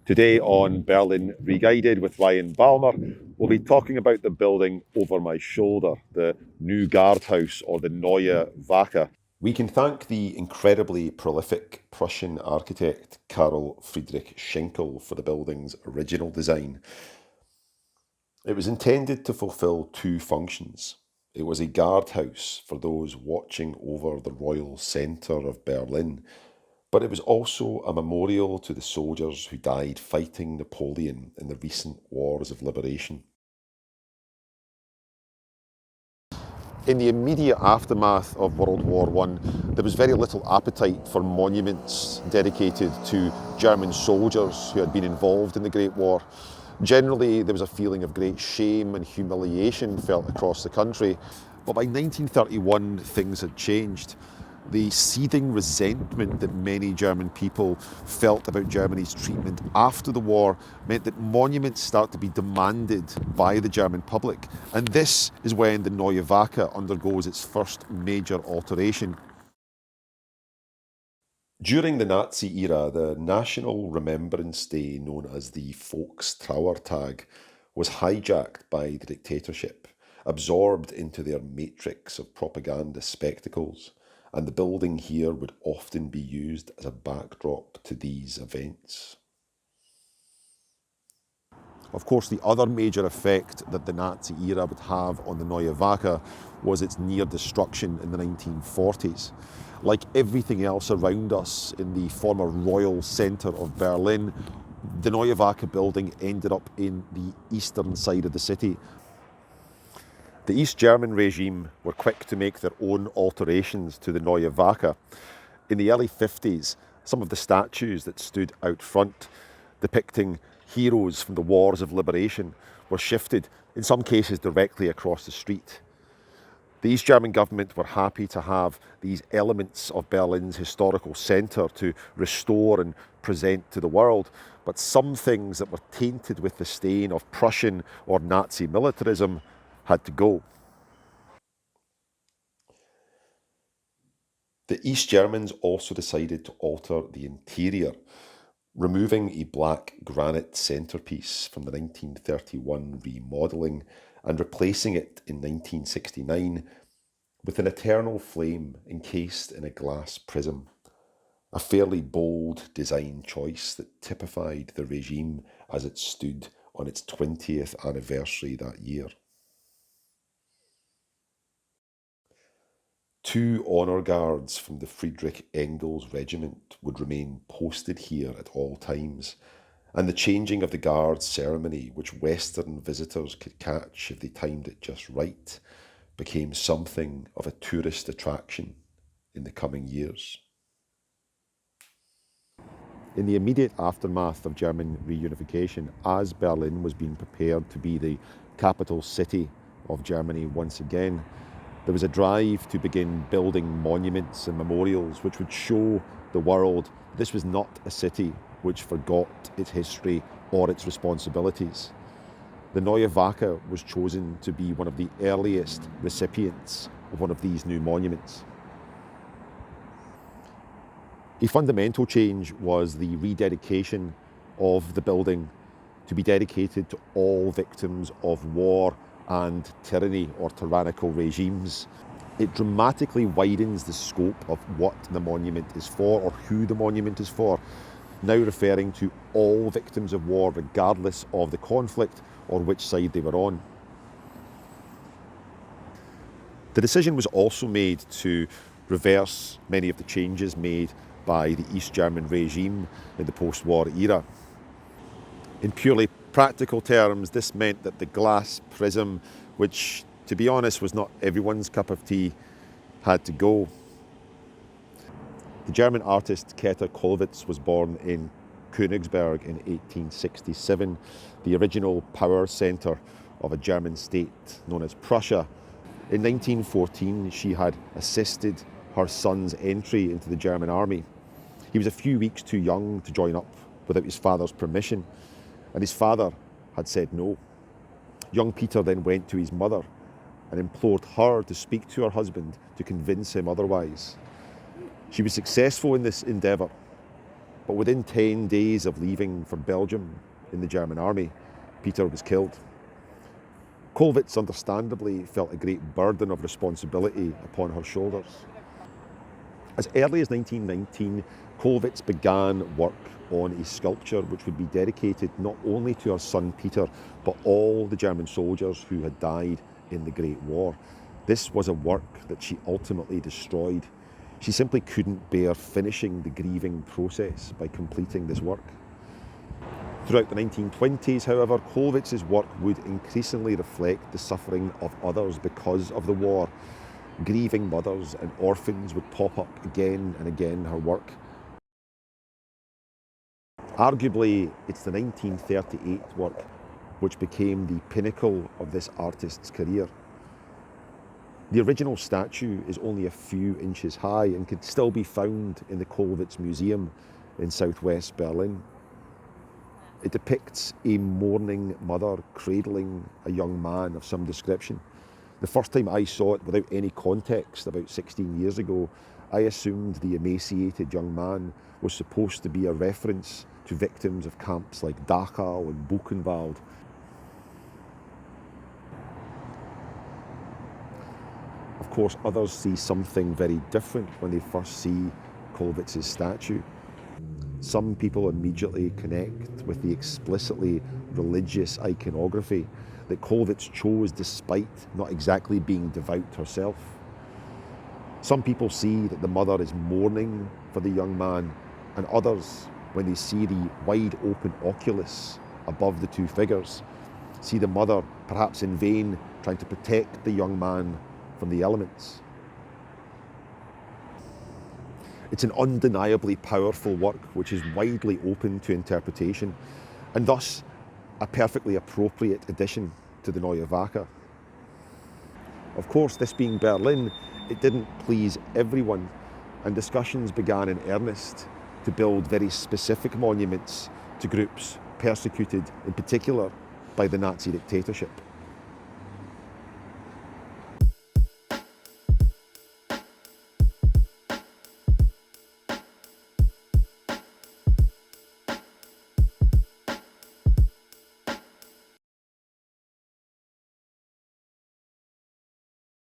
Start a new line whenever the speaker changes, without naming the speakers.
Today on Berlin Re-Guided with Ryan Balmer, we'll be talking about the building over my shoulder, the new guardhouse or the Neue Wache. We can thank the incredibly prolific Prussian architect Karl Friedrich Schinkel for the building's original design. It was intended to fulfill two functions. It was a guardhouse for those watching over the royal centre of Berlin, but it was also a memorial to the soldiers who died fighting Napoleon in the recent wars of liberation. In the immediate aftermath of World War I, there was very little appetite for monuments dedicated to German soldiers who had been involved in the Great War. Generally, there was a feeling of great shame and humiliation felt across the country, but by 1931 things had changed. The seething resentment that many German people felt about Germany's treatment after the war meant that monuments start to be demanded by the German public. And this is when the Neue Wache undergoes its first major alteration. During the Nazi era, the National Remembrance Day, known as the Volkstrauertag, was hijacked by the dictatorship, absorbed into their matrix of propaganda spectacles. And the building here would often be used as a backdrop to these events. Of course, the other major effect that the Nazi era would have on the Neue Wache was its near destruction in the 1940s. Like everything else around us in the former royal centre of Berlin, the Neue Wache building ended up in the eastern side of the city. The East German regime were quick to make their own alterations to the Neue Wache. In the early 50s, some of the statues that stood out front, depicting heroes from the wars of liberation, were shifted, in some cases directly across the street. The East German government were happy to have these elements of Berlin's historical centre to restore and present to the world, but some things that were tainted with the stain of Prussian or Nazi militarism had to go. The East Germans also decided to alter the interior, removing a black granite centrepiece from the 1931 remodelling and replacing it in 1969 with an eternal flame encased in a glass prism, a fairly bold design choice that typified the regime as it stood on its 20th anniversary that year. Two honour guards from the Friedrich Engels regiment would remain posted here at all times, and the changing of the guards ceremony, which Western visitors could catch if they timed it just right, became something of a tourist attraction in the coming years. In the immediate aftermath of German reunification, as Berlin was being prepared to be the capital city of Germany once again, there was a drive to begin building monuments and memorials which would show the world this was not a city which forgot its history or its responsibilities. The Neue Wache was chosen to be one of the earliest recipients of one of these new monuments. A fundamental change was the rededication of the building to be dedicated to all victims of war and tyranny or tyrannical regimes. It dramatically widens the scope of what the monument is for or who the monument is for, now referring to all victims of war regardless of the conflict or which side they were on. The decision was also made to reverse many of the changes made by the East German regime in the post-war era. In purely practical terms, this meant that the glass prism, which, to be honest, was not everyone's cup of tea, had to go. The German artist Käthe Kollwitz was born in Königsberg in 1867, the original power centre of a German state known as Prussia. In 1914, she had assisted her son's entry into the German army. He was a few weeks too young to join up without his father's permission, and his father had said no. Young Peter then went to his mother and implored her to speak to her husband to convince him otherwise. She was successful in this endeavour, But within 10 days of leaving for Belgium in the German army, Peter was killed. Kollwitz understandably felt a great burden of responsibility upon her shoulders. As early as 1919, Kollwitz began work on a sculpture which would be dedicated not only to her son Peter, but all the German soldiers who had died in the Great War. This was a work that she ultimately destroyed. She simply couldn't bear finishing the grieving process by completing this work. Throughout the 1920s, however, Kollwitz's work would increasingly reflect the suffering of others because of the war. Grieving mothers and orphans would pop up again and again in her work. Arguably, it's the 1938 work which became the pinnacle of this artist's career. The original statue is only a few inches high and can still be found in the Kollwitz Museum in southwest Berlin. It depicts a mourning mother cradling a young man of some description. The first time I saw it without any context, about 16 years ago, I assumed the emaciated young man was supposed to be a reference to victims of camps like Dachau and Buchenwald. Of course, others see something very different when they first see Kollwitz's statue. Some people immediately connect with the explicitly religious iconography that Kollwitz chose despite not exactly being devout herself. Some people see that the mother is mourning for the young man, and others, when they see the wide open oculus above the two figures, see the mother, perhaps in vain, trying to protect the young man from the elements. It's an undeniably powerful work which is widely open to interpretation, and thus a perfectly appropriate addition to the Neue Wache. Of course, this being Berlin, it didn't please everyone, and discussions began in earnest to build very specific monuments to groups persecuted in particular by the Nazi dictatorship.